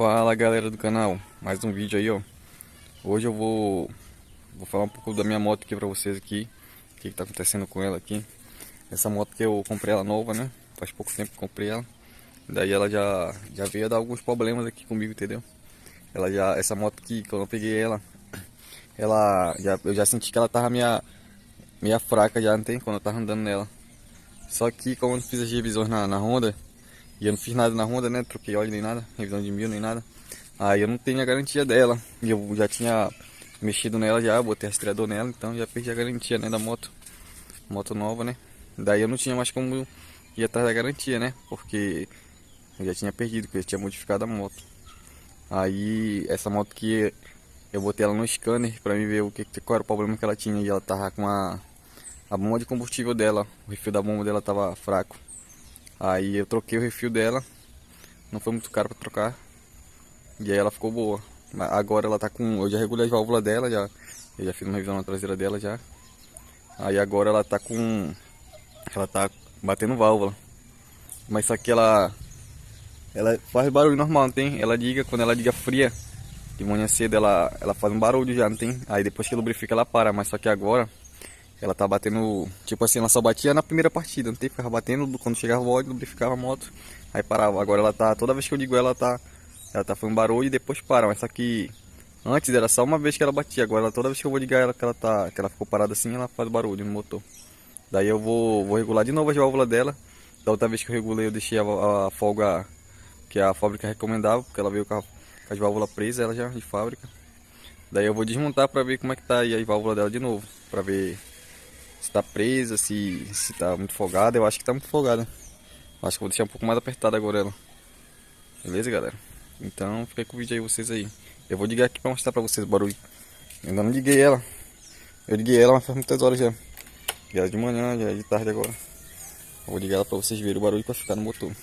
Fala galera do canal, mais um vídeo aí ó. Hoje eu vou falar um pouco da minha moto aqui pra vocês aqui. O que tá acontecendo com ela aqui. Essa moto que eu comprei ela nova, né? Faz pouco tempo que comprei ela. Daí ela já veio a dar alguns problemas aqui comigo, entendeu? Essa moto aqui, quando eu peguei eu já senti que ela tava meia fraca já, não tem? Quando eu tava andando nela. Só que como eu não fiz as revisões na Honda, e eu não fiz nada na Honda, né? Troquei óleo nem nada, revisão de mil nem nada. Aí eu não tenho a garantia dela. E eu já tinha mexido nela já, botei rastreador nela, então já perdi a garantia, né, da moto. Moto nova, né? Daí eu não tinha mais como ir atrás da garantia, né? Porque eu já tinha perdido, porque eu tinha modificado a moto. Aí essa moto que eu botei ela no scanner pra mim ver qual era o problema que ela tinha. E ela tava com a bomba de combustível dela, o refil da bomba dela tava fraco. Aí eu troquei o refil dela, não foi muito caro pra trocar. E aí ela ficou boa. Agora ela tá com... Eu já regulei as válvulas dela, eu já fiz uma revisão na traseira dela já. Aí agora ela tá com... Ela tá batendo válvula. Mas só que ela faz barulho normal, não tem? Ela liga, quando ela liga fria, de manhã cedo ela faz um barulho já, não tem? Aí depois que lubrifica ela para, mas só que agora ela tá batendo... Tipo assim, ela só batia na primeira partida, não tem? Ficava batendo, quando chegava o óleo, lubrificava a moto, aí parava. Agora ela tá... Toda vez que eu ligo ela tá fazendo barulho e depois para, mas só que antes era só uma vez que ela batia, agora toda vez que eu vou ligar ela, que ela ficou parada assim, ela faz barulho no motor. Daí eu vou regular de novo as válvulas dela. Da outra vez que eu regulei eu deixei a folga que a fábrica recomendava, porque ela veio com as válvulas presas, ela já de fábrica. Daí eu vou desmontar pra ver como é que tá aí a válvula dela de novo, pra ver se tá presa, se tá muito folgada. Eu acho que tá muito folgada. Acho que eu vou deixar um pouco mais apertada agora ela. Beleza, galera? Então fica com o vídeo aí vocês aí. Eu vou ligar aqui pra mostrar pra vocês o barulho. Eu ainda não liguei ela. Eu liguei ela, mas faz muitas horas já. Já é de manhã, já é de tarde agora. Eu vou ligar ela pra vocês verem o barulho que vai ficar no motor.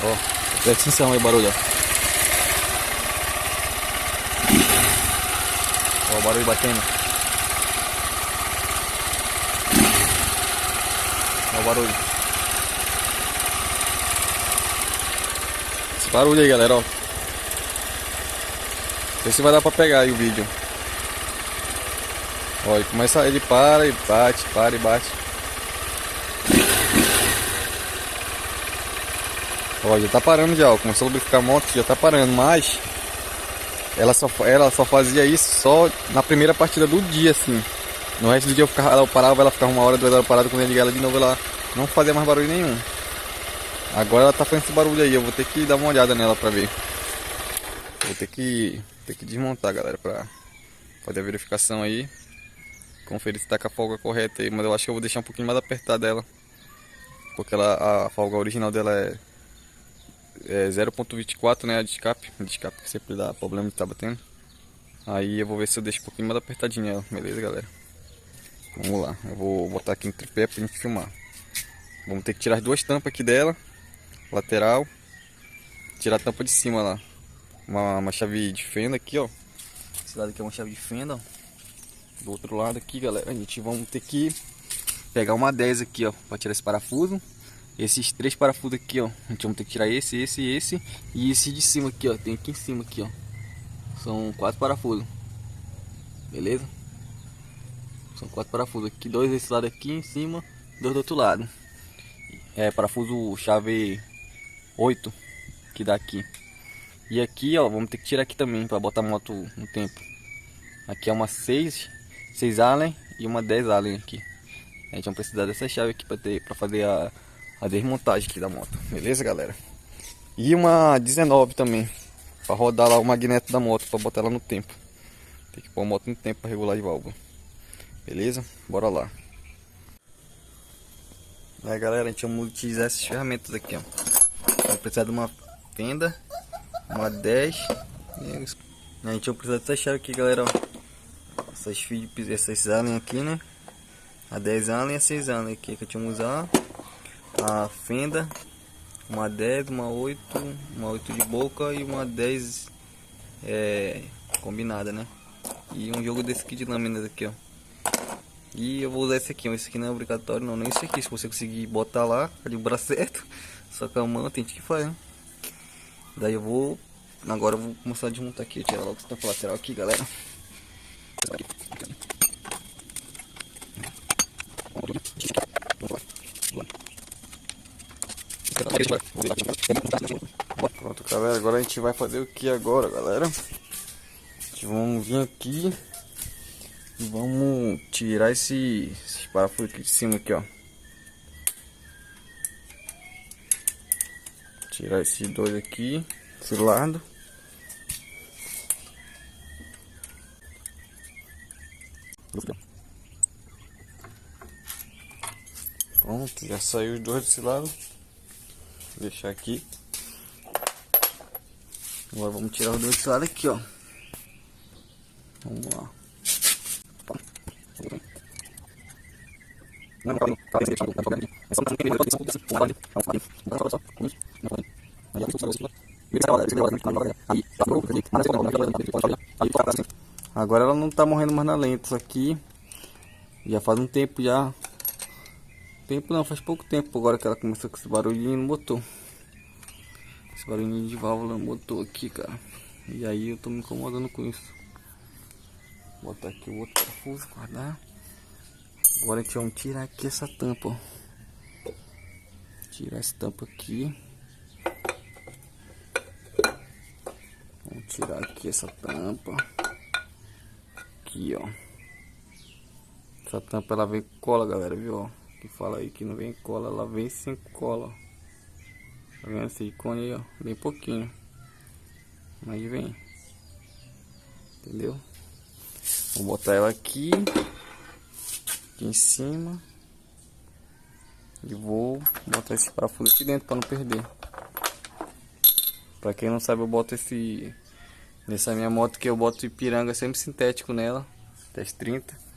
Ó, presta atenção aí o barulho, ó. Ó o barulho batendo. Ó o barulho. Esse barulho aí, galera, ó. Não sei se vai dar pra pegar aí o vídeo. Ó, ele para e bate, para e bate. Ó, já tá parando já, ó. Começou a lubrificar a moto, já tá parando, mas ela só fazia isso só na primeira partida do dia, assim. No resto do dia ela parava, ela ficava 1 hora, 2 horas parada, quando eu ligar ela de novo ela não fazia mais barulho nenhum. Agora ela tá fazendo esse barulho aí, eu vou ter que dar uma olhada nela pra ver. Vou ter que desmontar, galera, pra fazer a verificação aí. Conferir se tá com a folga correta aí, mas eu acho que eu vou deixar um pouquinho mais apertada ela. Porque a folga original dela é 0.24, né, a de escape que sempre dá problema de estar batendo. Aí eu vou ver se eu deixo um pouquinho mais apertadinha ela, beleza, galera? Vamos lá, eu vou botar aqui no tripé pra gente filmar. Vamos ter que tirar as duas tampas aqui dela, lateral. Tirar a tampa de cima lá. Uma chave de fenda aqui, ó. Esse lado aqui é uma chave de fenda, ó. Do outro lado aqui, galera, a gente vamos ter que pegar uma 10 aqui, ó, para tirar esse parafuso. Esses 3 parafusos aqui, ó, a gente vai ter que tirar esse e esse de cima aqui, ó, tem aqui em cima aqui, ó. São 4 parafusos. Beleza? São 4 parafusos aqui, 2 desse lado aqui em cima, 2 do outro lado. É parafuso chave 8 que dá aqui. E aqui, ó, vamos ter que tirar aqui também para botar a moto no tempo. Aqui é uma 6 Allen e uma 10 Allen aqui. A gente vai precisar dessa chave aqui para fazer a desmontagem aqui da moto. Beleza, galera? E uma 19 também, para rodar lá o magneto da moto, para botar ela no tempo. Tem que pôr a moto no tempo para regular de válvula. Beleza? Bora lá. Aí, galera, a gente vai utilizar essas ferramentas aqui, ó. Vai precisar de uma fenda, uma 10. A gente vai precisar dessa chave aqui, galera, ó. Essas Allen aqui, né? A 10 Allen e a 6 Allen aqui que a gente vai usar. A fenda, uma 10, uma 8 de boca e uma 10 combinada, né? E um jogo desse aqui de lâminas aqui, ó. E eu vou usar esse aqui, ó. Esse aqui não é obrigatório não, nem esse aqui. Se você conseguir botar lá, calibrar certo. Só com a mão tem gente que faz, né? Daí agora eu vou começar a desmontar aqui, tirar logo essa tampa lateral aqui, galera. Pronto, galera, agora a gente vai fazer o que agora, galera? Vamos vir aqui e vamos tirar esses parafusos aqui de cima aqui, ó. Tirar esses dois aqui, esse lado. Pronto, já saiu os dois desse lado. Vou deixar aqui. Agora vamos tirar os dois desse lado aqui, ó. Vamos lá. Agora ela não tá morrendo mais na lenta, isso aqui já faz um tempo já. Tempo não, faz pouco tempo agora que ela começou com esse barulhinho no motor. Esse barulhinho de válvula no motor aqui, cara. E aí eu tô me incomodando com isso. Vou botar aqui o outro parafuso, guardar. Agora a gente vai tirar aqui essa tampa, ó. Tirar essa tampa aqui. Vamos tirar aqui essa tampa. Aqui, ó. Essa tampa ela vem com cola, galera, viu? Que fala aí que não vem cola, ela vem sem cola. Tá vendo esse silicone aí, ó? Bem pouquinho. Mas vem. Entendeu? Vou botar ela aqui em cima. E vou botar esse parafuso aqui dentro para não perder. Pra quem não sabe, eu boto nessa minha moto que eu boto Ipiranga semi-sintético nela. Teste 30.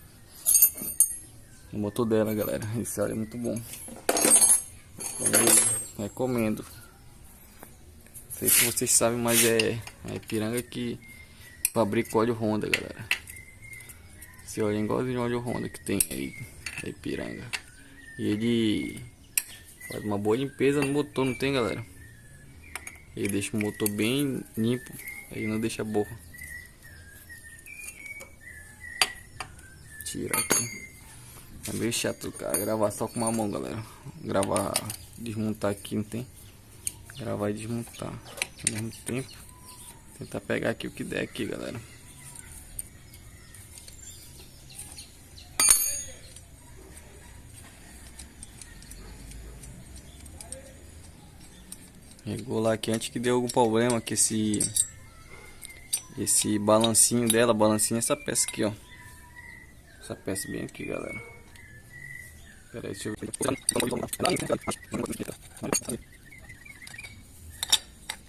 No motor dela, galera. Esse óleo é muito bom. Eu recomendo. Não sei se vocês sabem, mas é a Ipiranga que fabrica óleo Honda, galera. Esse óleo é igualzinho ao óleo Honda que tem aí da Ipiranga. E ele faz uma boa limpeza no motor, não tem, galera? Ele deixa o motor bem limpo, aí não deixa borra. Tira aqui. É meio chato, cara, gravar só com uma mão, galera. Gravar, desmontar aqui, não tem? Gravar e desmontar ao mesmo tempo. Tentar pegar aqui o que der aqui, galera. Regular aqui antes que dê algum problema, que esse balancinho dela, balancinho é essa peça aqui, ó. Essa peça bem aqui, galera. Pera aí, deixa eu ver.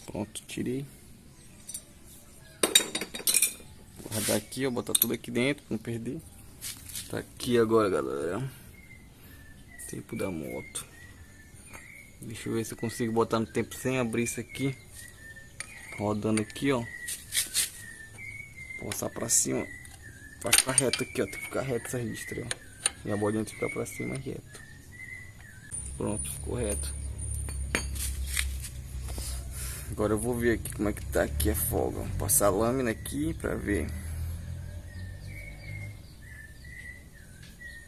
Pronto, tirei. Vou guardar aqui, ó, botar tudo aqui dentro pra não perder. Tá aqui agora, galera. Tempo da moto. Deixa eu ver se eu consigo botar no tempo sem abrir isso aqui. Rodando aqui, ó. Passar pra cima. Pra ficar reto aqui, ó. Tem que ficar reto essa listra, ó. E a bolinha tem que ficar pra cima reto. Pronto, ficou reto. Agora eu vou ver aqui como é que tá aqui a folga. Vou passar a lâmina aqui pra ver.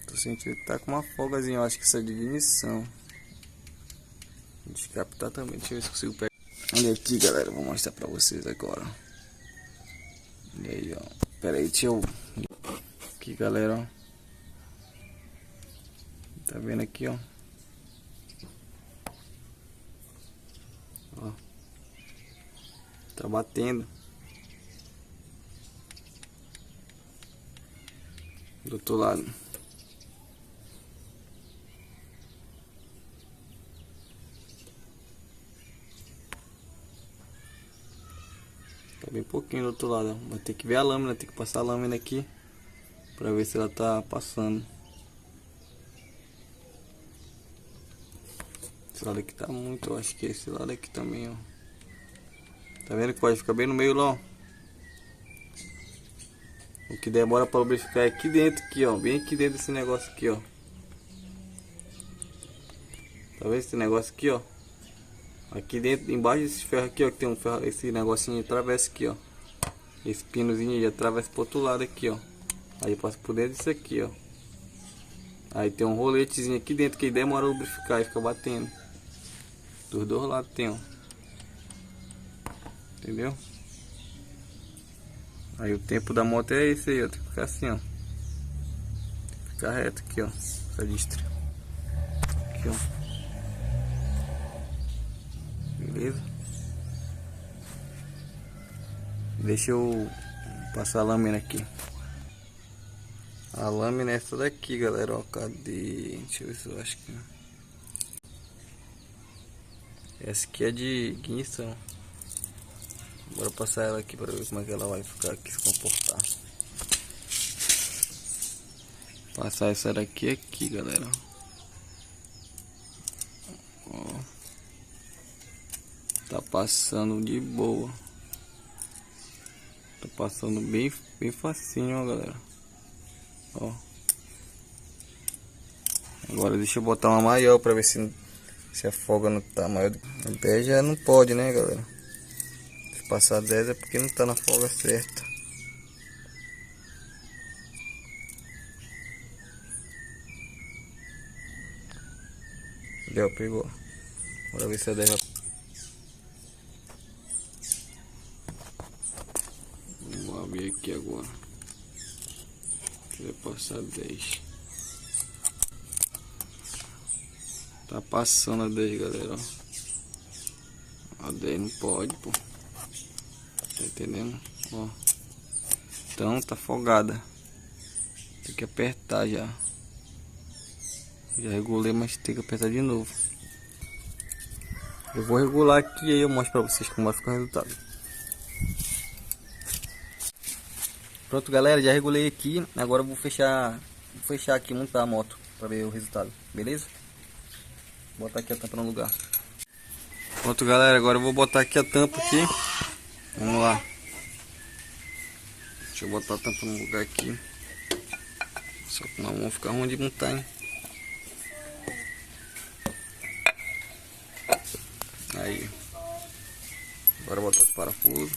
Tô sentindo que tá com uma folgazinha. Eu acho que isso é de ignição. Descaptar também. Deixa eu ver se consigo pegar. Olha aqui, galera. Vou mostrar pra vocês agora. Olha aí, ó. Pera aí, deixa eu... Aqui, galera, ó. Tá vendo aqui, ó? Ó. Tá batendo. Do outro lado. Tá bem pouquinho do outro lado, ó. Vai ter que ver a lâmina, tem que passar a lâmina aqui pra ver se ela tá passando. Esse lado aqui tá muito, eu acho que esse lado aqui também, ó. Tá vendo que pode ficar bem no meio lá, ó. O que demora para lubrificar é aqui dentro, aqui, ó. Bem aqui dentro desse negócio aqui, ó. Tá vendo esse negócio aqui, ó? Aqui dentro, embaixo desse ferro aqui, ó, que tem um ferro, esse negocinho atravessa aqui, ó. Esse pinozinho aí atravessa pro outro lado aqui, ó. Aí passa por dentro disso aqui, ó. Aí tem um roletezinho aqui dentro que demora a lubrificar e fica batendo. Dos dois lados tem, ó. Entendeu? Aí o tempo da moto é esse aí, ó. Tem que ficar assim, ó. Ficar reto aqui, ó. Essa listra. Aqui, ó. Beleza? Deixa eu passar a lâmina aqui. A lâmina é essa daqui, galera, ó. Cadê? Deixa eu ver se eu acho que... Essa aqui é de guinção. Bora passar ela aqui para ver como é que ela vai ficar aqui, se comportar. Passar essa daqui aqui, galera. Ó. Tá passando de boa. Tá passando bem facinho, ó, galera. Ó. Agora deixa eu botar uma maior para ver se a folga não tá maior. A pé já não pode, né, galera? Se passar 10 é porque não tá na folga certa. Deu, pegou. Bora ver se a 10 vai... Vamos abrir aqui agora. Vai passar 10. Tá passando a 10, galera. A 10 não pode, pô. Tá entendendo? Ó. Então tá folgada. Tem que apertar já. Já regulei, mas tem que apertar de novo. Eu vou regular aqui e aí eu mostro pra vocês como vai ficar o resultado. Pronto, galera, já regulei aqui. Agora eu vou fechar aqui, montar a moto para ver o resultado, beleza? Vou botar aqui a tampa no lugar. Pronto, galera, agora eu vou botar aqui a tampa aqui. Vamos lá. Deixa eu botar a tampa no lugar aqui. Só que não vamos ficar ruim de montar, hein? Aí. Agora botar os parafusos.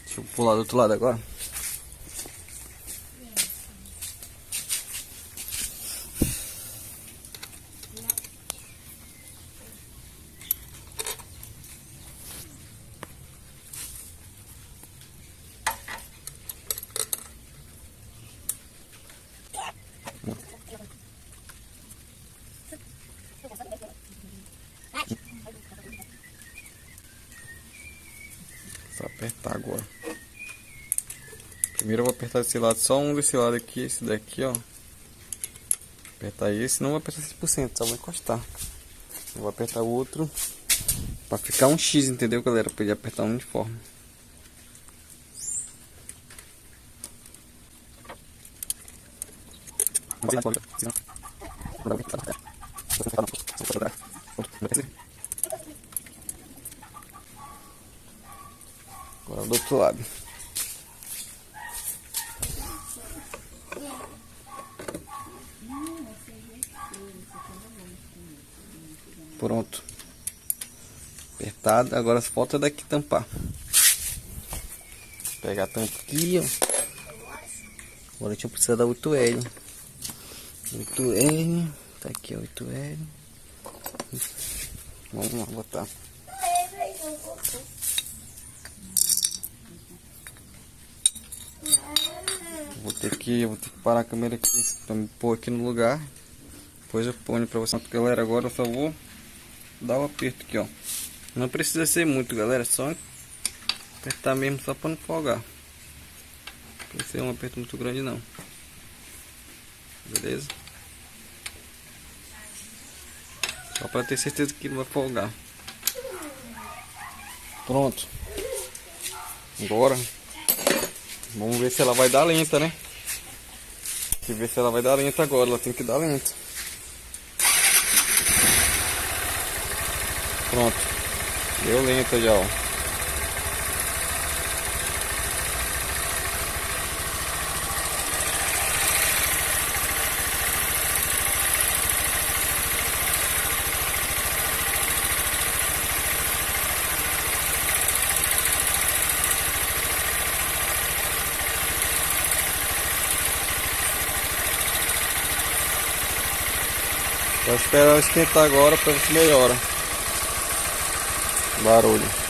Deixa eu pular do outro lado agora. Só apertar agora. Primeiro eu vou apertar desse lado, só um desse lado aqui, esse daqui, ó. Apertar esse, não vou apertar 100%, só vou encostar. Eu vou apertar o outro pra ficar um X, entendeu, galera? Pra ele apertar um uniforme. Agora do outro lado. Pronto. Apertado. Agora falta daqui tampar. Vou pegar a tampa aqui, ó. Agora a gente precisa da 8L. 8L. Tá aqui, ó, 8L. Vamos lá, botar. Vou ter que parar a câmera aqui pra me pôr aqui no lugar. Depois eu ponho pra vocês. Galera, agora eu só vou dar o aperto aqui, ó. Não precisa ser muito, galera. Só apertar mesmo, só pra não folgar. Não precisa ser um aperto muito grande, não. Beleza? Só pra ter certeza que não vai folgar. Pronto. Agora vamos ver se ela vai dar lenta, né? Tem que ver se ela vai dar lenta agora. Ela tem que dar lenta. Pronto. Deu lenta já, ó. Vou esperar ela esquentar agora para ver se melhora o barulho.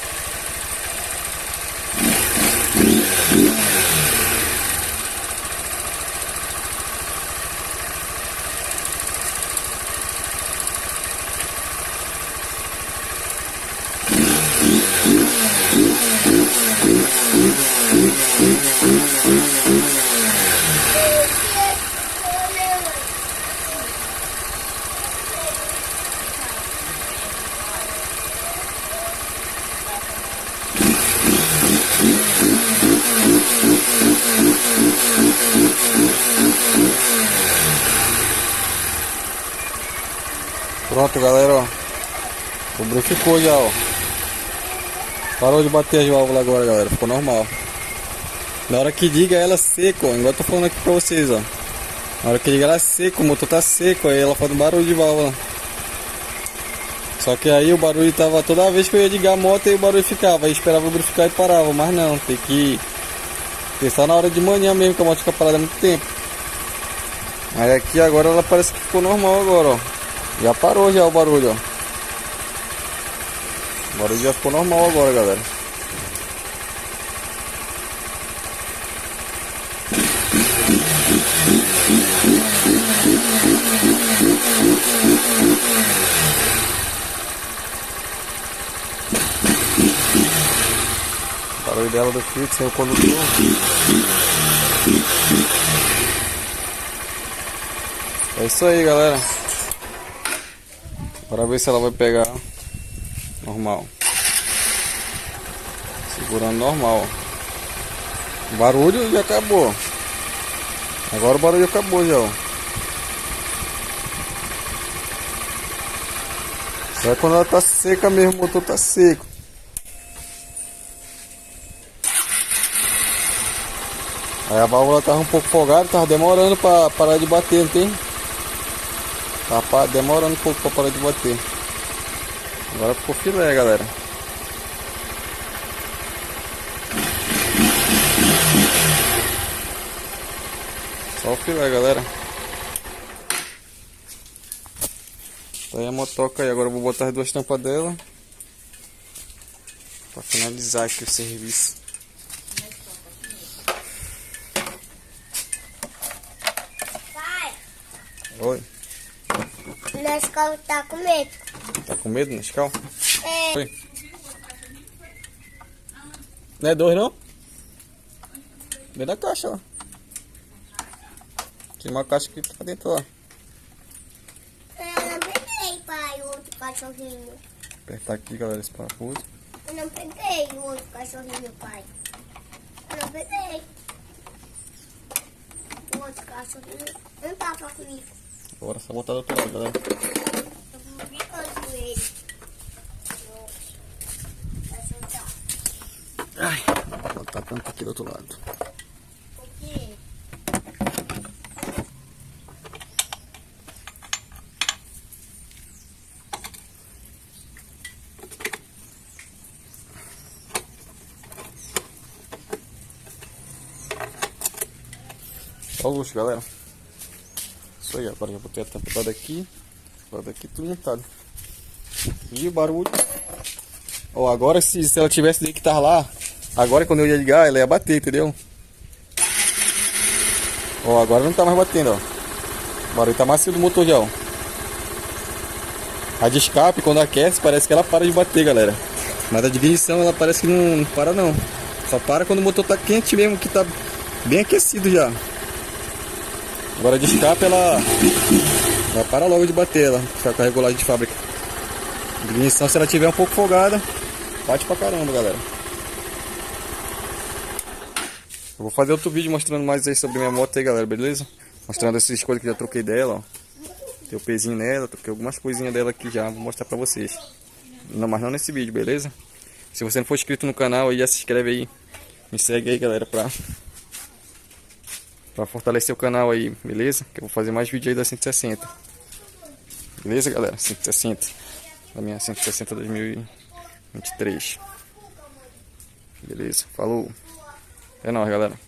Pronto, galera, ó. Lubrificou já, ó. Parou de bater as válvulas agora, galera. Ficou normal. Na hora que liga ela seco, ó. Igual eu tô falando aqui pra vocês, ó. Na hora que liga ela seco, o motor tá seco, aí ela faz um barulho de válvula. Só que aí o barulho tava toda vez que eu ia ligar a moto e o barulho ficava. Aí esperava lubrificar e parava. Mas não, tem que testar na hora de manhã mesmo, que a moto fica parada há muito tempo. Aí aqui agora ela parece que ficou normal agora, ó. Já parou já o barulho, ó. O barulho já ficou normal agora, galera. O barulho dela do fio sem o condutor. É isso aí, galera. Bora ver se ela vai pegar normal. Segurando normal. O barulho já acabou. Agora o barulho acabou já, ó. Só quando ela tá seca mesmo, o motor tá seco. Aí a válvula tava um pouco folgada, tava demorando pra parar de bater, não tem? Tá demorando um pouco pra parar de bater. Agora ficou filé, galera. Só o filé, galera. Tá aí a motoca aí. Agora eu vou botar as duas tampas dela pra finalizar aqui o serviço. Pai, Oi. o Nescau tá com medo. Tá com medo, Nescau? É. Oi. Não é dois, não? Dentro da caixa, ó. Tem uma caixa que tá dentro lá. Eu não peguei, pai, o outro cachorrinho. Apertar aqui, galera, esse parafuso. Eu não peguei o outro cachorrinho, pai. Eu não peguei. O outro cachorrinho não tava comigo. Agora é só botar do outro lado, galera. Eu vou brincando com ele. Vai soltar. Ai, vou botar a tampa aqui do outro lado. O quê? Só o luxo, galera. Isso aí, agora já botei a tampa do lado aqui. Do lado aqui tudo montado. E o barulho. Ó, agora se ela tivesse ali que tava lá, agora quando eu ia ligar, ela ia bater, entendeu? Ó, agora não tá mais batendo, ó. O barulho tá macio do motor já, ó. A de escape, quando aquece, parece que ela para de bater, galera. Mas a de ignição, ela parece que não para não. Só para quando o motor tá quente mesmo, que tá bem aquecido já. Agora a de escape, ela para logo de bater, ela fica com a regulagem de fábrica. A ignição, se ela tiver um pouco folgada, bate pra caramba, galera. Eu vou fazer outro vídeo mostrando mais aí sobre minha moto aí, galera, beleza? Mostrando essas coisas que eu já troquei dela, ó. Tem o pezinho nela, troquei algumas coisinhas dela aqui já, vou mostrar pra vocês. Não, mas não nesse vídeo, beleza? Se você não for inscrito no canal aí, já se inscreve aí. Me segue aí, galera, pra fortalecer o canal aí, beleza? Que eu vou fazer mais vídeo aí da 160. Beleza, galera? 160. Da minha 160 2023. Beleza, falou. É nóis, galera.